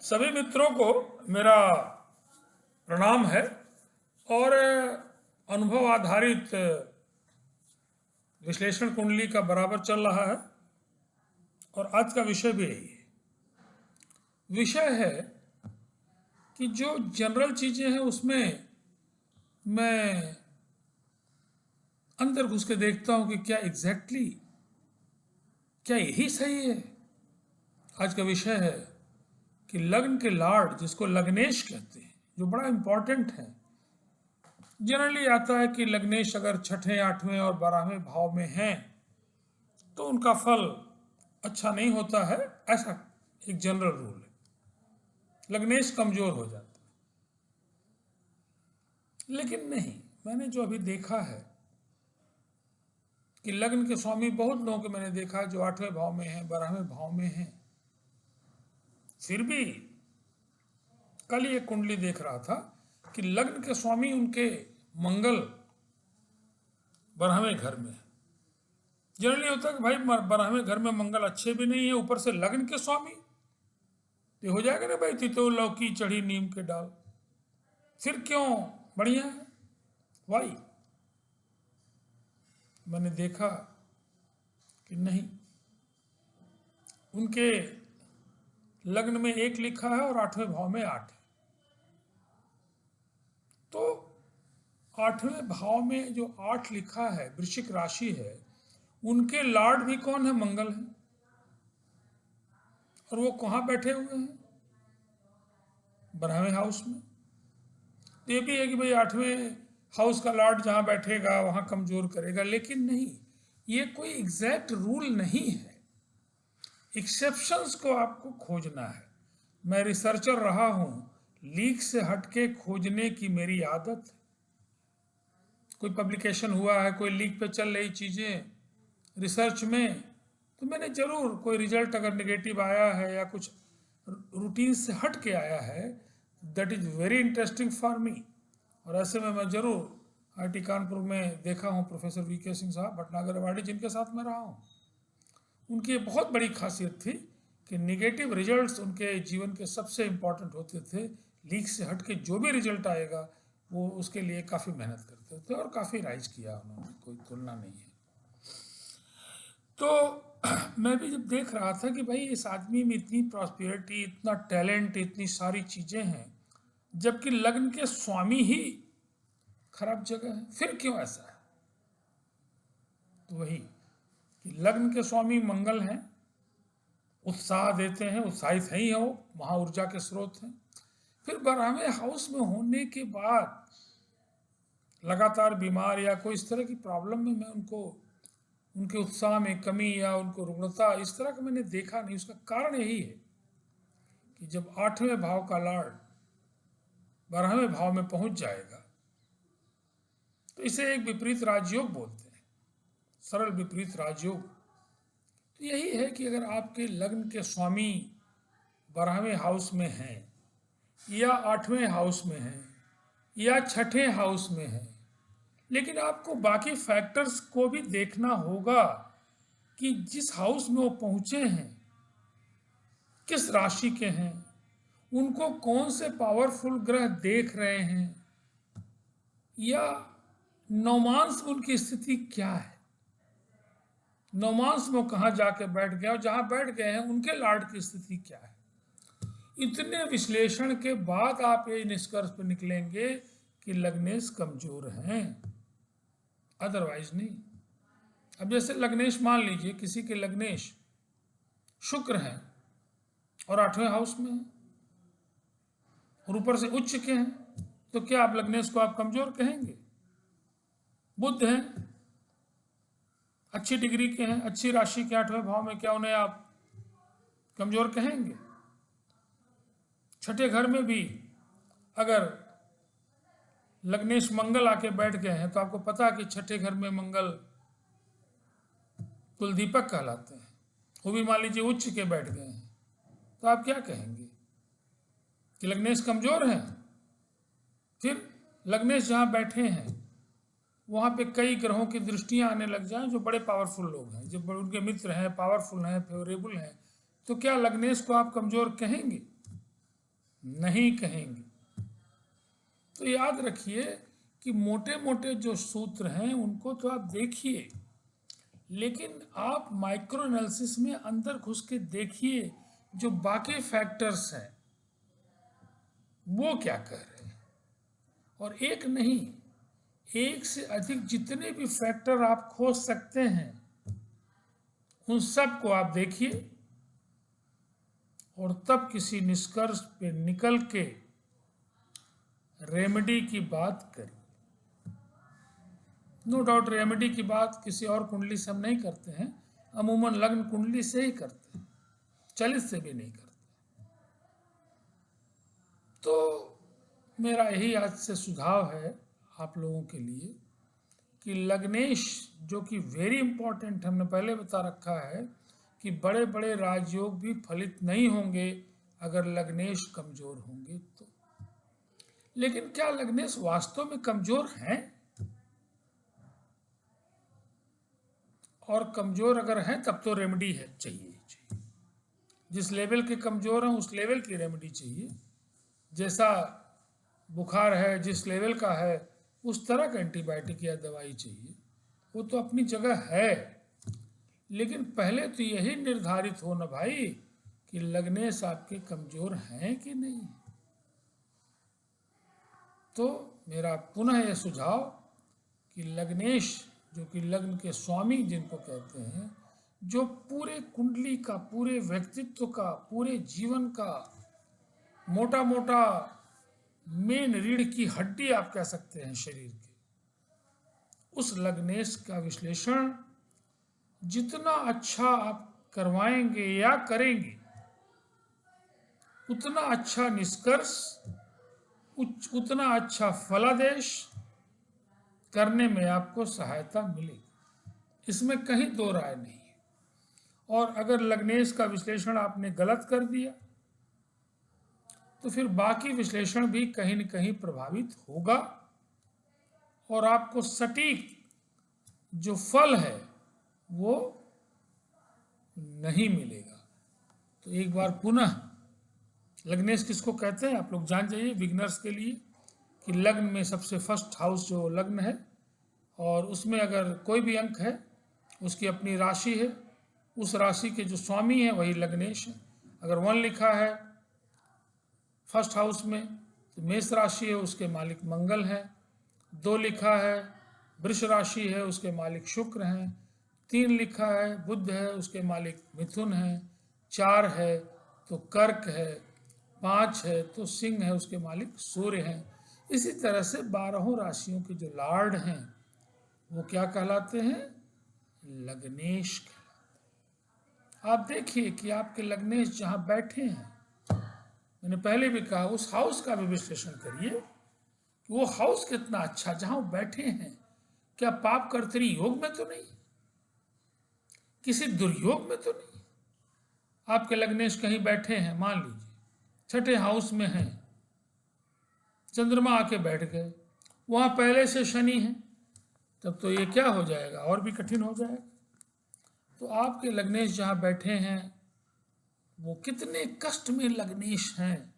सभी मित्रों को मेरा प्रणाम है और अनुभव आधारित विश्लेषण कुंडली का बराबर चल रहा है और आज का विषय भी यही है। विषय है कि जो जनरल चीज़ें हैं उसमें मैं अंदर घुस के देखता हूं कि क्या एग्जैक्टली क्या यही सही है। आज का विषय है कि लग्न के लॉर्ड, जिसको लग्नेश कहते हैं, जो बड़ा इंपॉर्टेंट है। जनरली आता है कि लग्नेश अगर छठे, आठवें और 12वें भाव में हैं तो उनका फल अच्छा नहीं होता है, ऐसा एक जनरल रूल है। लग्नेश कमजोर हो जाता है। लेकिन नहीं, मैंने जो अभी देखा है कि लग्न के स्वामी बहुत लोगों के मैंने देखा जो 8वें भाव में हैं, 12वें भाव में हैं। फिर भी कल ये कुंडली देख रहा था कि लग्न के स्वामी उनके मंगल 12वें घर में है। जनरली होता है कि भाई 12वें घर में मंगल अच्छे भी नहीं है, ऊपर से लग्न के स्वामी, ये हो जाएगा ना भाई, तितो लौकी चढ़ी नीम के डाल। फिर क्यों बढ़िया है? वाई मैंने देखा कि नहीं, उनके लग्न में 1 लिखा है और 8वें भाव में 8 है। तो 8वें भाव में जो 8 लिखा है, वृश्चिक राशि है, उनके लॉर्ड भी कौन है? मंगल है। और वो कहाँ बैठे हुए हैं? 12वें हाउस में। तो ये भी है कि भाई 8वें हाउस का लॉर्ड जहाँ बैठेगा वहाँ कमजोर करेगा, लेकिन नहीं, ये कोई एग्जैक्ट रूल नहीं है। एक्सेप्शंस को आपको खोजना है। मैं रिसर्चर रहा हूँ, लीक से हटके खोजने की मेरी आदत है। कोई पब्लिकेशन हुआ है, कोई लीक पे चल रही चीज़ें रिसर्च में, तो मैंने ज़रूर, कोई रिजल्ट अगर नेगेटिव आया है या कुछ रूटीन से हट के आया है, that is very interesting for me. और ऐसे में मैं ज़रूर आईटी कानपुर में देखा हूँ प्रोफेसर वीके सिंह साहब भटनागर अवार्डी, जिनके साथ मैं रहा हूँ। उनकी बहुत बड़ी खासियत थी कि निगेटिव रिजल्ट्स उनके जीवन के सबसे इम्पॉर्टेंट होते थे। लीक से हट के जो भी रिजल्ट आएगा वो उसके लिए काफ़ी मेहनत करते थे और काफ़ी राइज किया उन्होंने, कोई तुलना नहीं है। तो मैं भी जब देख रहा था कि भाई इस आदमी में इतनी प्रॉस्पेरिटी, इतना टैलेंट, इतनी सारी चीज़ें हैं, जबकि लग्न के स्वामी ही खराब जगह है, फिर क्यों ऐसा है? तो वही कि लग्न के स्वामी मंगल हैं, उत्साह देते हैं, उत्साहित है ही है, वो महा ऊर्जा के स्रोत हैं। फिर 12वें हाउस में होने के बाद लगातार बीमार या कोई इस तरह की प्रॉब्लम में मैं उनको, उनके उत्साह में कमी या उनको रुग्णता इस तरह का मैंने देखा नहीं। उसका कारण यही है कि जब 8वें भाव का लॉर्ड 12वें भाव में पहुंच जाएगा तो इसे एक विपरीत राजयोग बोलते हैं, सरल विपरीत राजयोग। तो यही है कि अगर आपके लग्न के स्वामी 12वें हाउस में हैं या 8वें हाउस में हैं या छठे हाउस में हैं, लेकिन आपको बाकी फैक्टर्स को भी देखना होगा कि जिस हाउस में वो पहुंचे हैं किस राशि के हैं, उनको कौन से पावरफुल ग्रह देख रहे हैं, या नौमांस में उनकी स्थिति क्या है, नौमांस में कहाँ जाके बैठ गए और जहाँ बैठ गए हैं उनके लॉर्ड की स्थिति क्या है। इतने विश्लेषण के बाद आप ये निष्कर्ष पर निकलेंगे कि लग्नेश कमजोर हैं, अदरवाइज नहीं। अब जैसे लग्नेश, मान लीजिए किसी के लग्नेश शुक्र हैं और 8वें हाउस में हैं और ऊपर से उच्च के हैं, तो क्या आप लग्नेश को आप कमजोर कहेंगे? बुध हैं, अच्छी डिग्री के हैं, अच्छी राशि के 8वें भाव में, क्या उन्हें आप कमजोर कहेंगे? छठे घर में भी अगर लग्नेश मंगल आके बैठ गए हैं तो आपको पता है कि छठे घर में मंगल कुलदीपक कहलाते हैं, वो भी मान लीजिए उच्च के बैठ गए हैं, तो आप क्या कहेंगे कि लग्नेश कमजोर हैं? फिर लग्नेश जहाँ बैठे हैं वहाँ पे कई ग्रहों की दृष्टियाँ आने लग जाएं जो बड़े पावरफुल लोग हैं, जो उनके मित्र हैं, पावरफुल हैं, फेवरेबल हैं, तो क्या लग्नेश को आप कमजोर कहेंगे? नहीं कहेंगे। तो याद रखिए कि मोटे मोटे जो सूत्र हैं उनको तो आप देखिए, लेकिन आप माइक्रो एनालिसिस में अंदर घुस के देखिए जो बाकी फैक्टर्स हैं वो क्या कह रहे हैं। और एक नहीं, एक से अधिक जितने भी फैक्टर आप खोज सकते हैं उन सब को आप देखिए और तब किसी निष्कर्ष पे निकल के रेमेडी की बात करिए। नो डाउट रेमेडी की बात किसी और कुंडली से हम नहीं करते हैं, अमूमन लग्न कुंडली से ही करते हैं, चलित से भी नहीं करते। तो मेरा यही आज से सुझाव है आप लोगों के लिए कि लग्नेश, जो कि वेरी इंपॉर्टेंट, हमने पहले बता रखा है कि बड़े बड़े राजयोग भी फलित नहीं होंगे अगर लग्नेश कमजोर होंगे तो। लेकिन क्या लग्नेश वास्तव में कमजोर हैं? और कमजोर अगर हैं तब तो रेमेडी है, चाहिए। जिस लेवल के कमजोर हैं उस लेवल की रेमेडी चाहिए। जैसा बुखार है जिस लेवल का है उस तरह का एंटीबायोटिक या दवाई चाहिए, वो तो अपनी जगह है। लेकिन पहले तो यही निर्धारित हो ना भाई कि लग्नेश आपके कमजोर हैं कि नहीं। तो मेरा पुनः यह सुझाव कि लग्नेश, जो कि लग्न के स्वामी जिनको कहते हैं, जो पूरे कुंडली का, पूरे व्यक्तित्व का, पूरे जीवन का मोटा मोटा मेन रीढ़ की हड्डी आप कह सकते हैं शरीर के, उस लग्नेश का विश्लेषण जितना अच्छा आप करवाएंगे या करेंगे उतना अच्छा निष्कर्ष, उतना अच्छा फलादेश करने में आपको सहायता मिलेगी। इसमें कहीं दो राय नहीं है। और अगर लग्नेश का विश्लेषण आपने गलत कर दिया तो फिर बाकी विश्लेषण भी कहीं न कहीं प्रभावित होगा और आपको सटीक जो फल है वो नहीं मिलेगा। तो एक बार पुनः लग्नेश किसको कहते हैं आप लोग जान जाइए बिगिनर्स के लिए, कि लग्न में सबसे फर्स्ट हाउस जो लग्न है और उसमें अगर कोई भी अंक है उसकी अपनी राशि है, उस राशि के जो स्वामी है वही लग्नेश है। अगर 1 लिखा है फर्स्ट हाउस में तो मेष राशि है, उसके मालिक मंगल है। 2 लिखा है वृष राशि है, उसके मालिक शुक्र हैं। 3 लिखा है बुध है, उसके मालिक मिथुन है। 4 है तो कर्क है। 5 है तो सिंह है, उसके मालिक सूर्य हैं। इसी तरह से 12 राशियों के जो लॉर्ड हैं वो क्या कहलाते हैं? लग्नेश कहलाते हैं। आप देखिए कि आपके लग्नेश जहाँ बैठे हैं, मैंने पहले भी कहा उस हाउस का भी विश्लेषण करिए कि वो हाउस कितना अच्छा, जहाँ वो बैठे हैं क्या पाप कर्तरी योग में तो नहीं, किसी दुर्योग में तो नहीं। आपके लग्नेश कहीं बैठे हैं, मान लीजिए छठे हाउस में हैं, चंद्रमा आके बैठ गए, वहाँ पहले से शनि है, तब तो ये क्या हो जाएगा, और भी कठिन हो जाएगा। तो आपके लग्नेश जहाँ बैठे हैं वो कितने कष्ट में लग्नेश हैं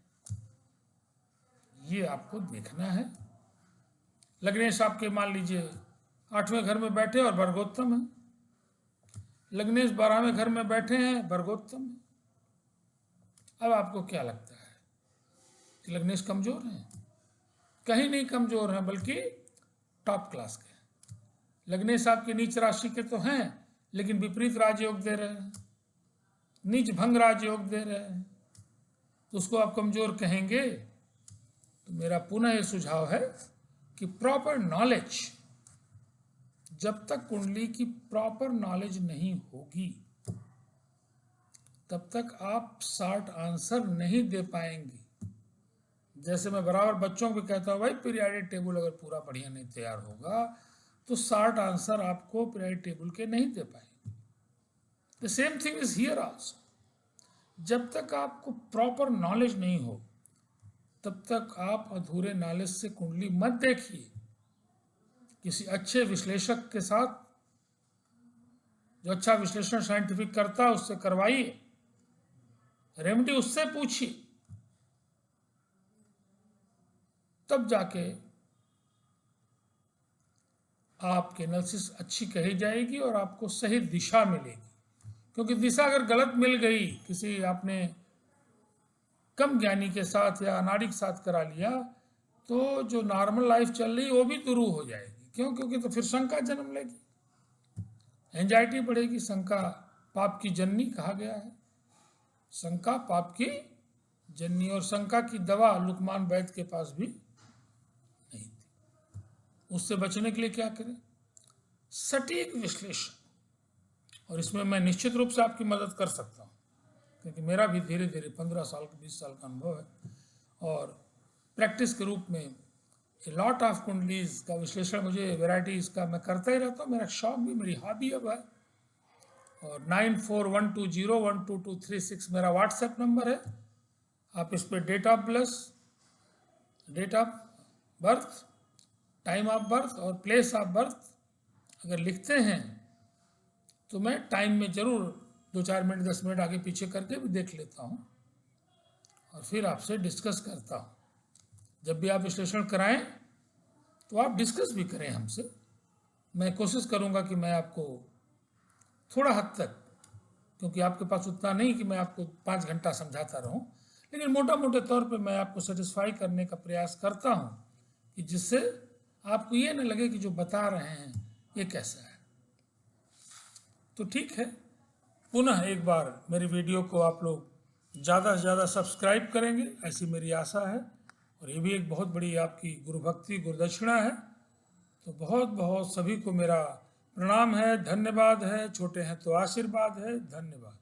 ये आपको देखना है। लग्नेश आपके मान लीजिए 8वें घर में बैठे और वर्गोत्तम है, लग्नेश 12वें घर में बैठे हैं, वर्गोत्तम है। अब आपको क्या लगता है कि लग्नेश कमजोर हैं? कहीं नहीं कमजोर हैं, बल्कि टॉप क्लास के हैं। लग्नेश आपके नीच राशि के तो हैं लेकिन विपरीत राजयोग दे रहे हैं, नीच भंग राजयोग दे रहे हैं, तो उसको आप कमजोर कहेंगे? तो मेरा पुनः यह सुझाव है कि प्रॉपर नॉलेज, जब तक कुंडली की प्रॉपर नॉलेज नहीं होगी तब तक आप शॉर्ट आंसर नहीं दे पाएंगे। जैसे मैं बराबर बच्चों को भी कहता हूँ, भाई पीरियडिक टेबल अगर पूरा बढ़िया नहीं तैयार होगा तो शॉर्ट आंसर आपको पीरियडिक टेबल के नहीं दे पाएंगे। The same thing is here also. जब तक आपको प्रॉपर नॉलेज नहीं हो तब तक आप अधूरे नॉलेज से कुंडली मत देखिए। किसी अच्छे विश्लेषक के साथ, जो अच्छा विश्लेषण साइंटिफिक करता है, उससे करवाइए, रेमेडी उससे पूछिए। तब जाके आपकी एनालिसिस अच्छी कही जाएगी और आपको सही दिशा मिलेगी। क्योंकि दिशा अगर गलत मिल गई, किसी आपने कम ज्ञानी के साथ या अनाड़ी के साथ करा लिया, तो जो नॉर्मल लाइफ चल रही वो भी दुरूह हो जाएगी। क्यों? क्योंकि तो फिर शंका जन्म लेगी, एंजाइटी बढ़ेगी। शंका पाप की जननी कहा गया है, शंका पाप की जननी। और शंका की दवा लुकमान वैद्य के पास भी नहीं थी। उससे बचने के लिए क्या करें? सटीक विश्लेषण। और इसमें मैं निश्चित रूप से आपकी मदद कर सकता हूँ, क्योंकि मेरा भी धीरे धीरे 15 साल 20 साल का अनुभव है, और प्रैक्टिस के रूप में लॉट ऑफ कुंडलीज का विश्लेषण, मुझे वेराइटीज़ का मैं करता ही रहता हूँ। मेरा शौक भी, मेरी हॉबी अब है। और 9412012236 मेरा व्हाट्सएप नंबर है। आप इस पर date of birth, time of birth और प्लेस ऑफ बर्थ अगर लिखते हैं तो मैं टाइम में ज़रूर 2-4 मिनट 10 मिनट आगे पीछे करके भी देख लेता हूँ और फिर आपसे डिस्कस करता हूँ। जब भी आप विश्लेषण कराएं तो आप डिस्कस भी करें हमसे। मैं कोशिश करूँगा कि मैं आपको थोड़ा हद तक, क्योंकि आपके पास उतना नहीं कि मैं आपको 5 घंटा समझाता रहूं, लेकिन मोटा मोटे तौर पे मैं आपको सेटिस्फाई करने का प्रयास करता हूं कि जिससे आपको ये न लगे कि जो बता रहे हैं ये कैसा है। तो ठीक है, पुनः एक बार मेरी वीडियो को आप लोग ज़्यादा से ज़्यादा सब्सक्राइब करेंगे, ऐसी मेरी आशा है। और ये भी एक बहुत बड़ी आपकी गुरु भक्ति, गुरुदक्षिणा है। तो बहुत बहुत सभी को मेरा प्रणाम है, धन्यवाद है। छोटे हैं तो आशीर्वाद है। धन्यवाद।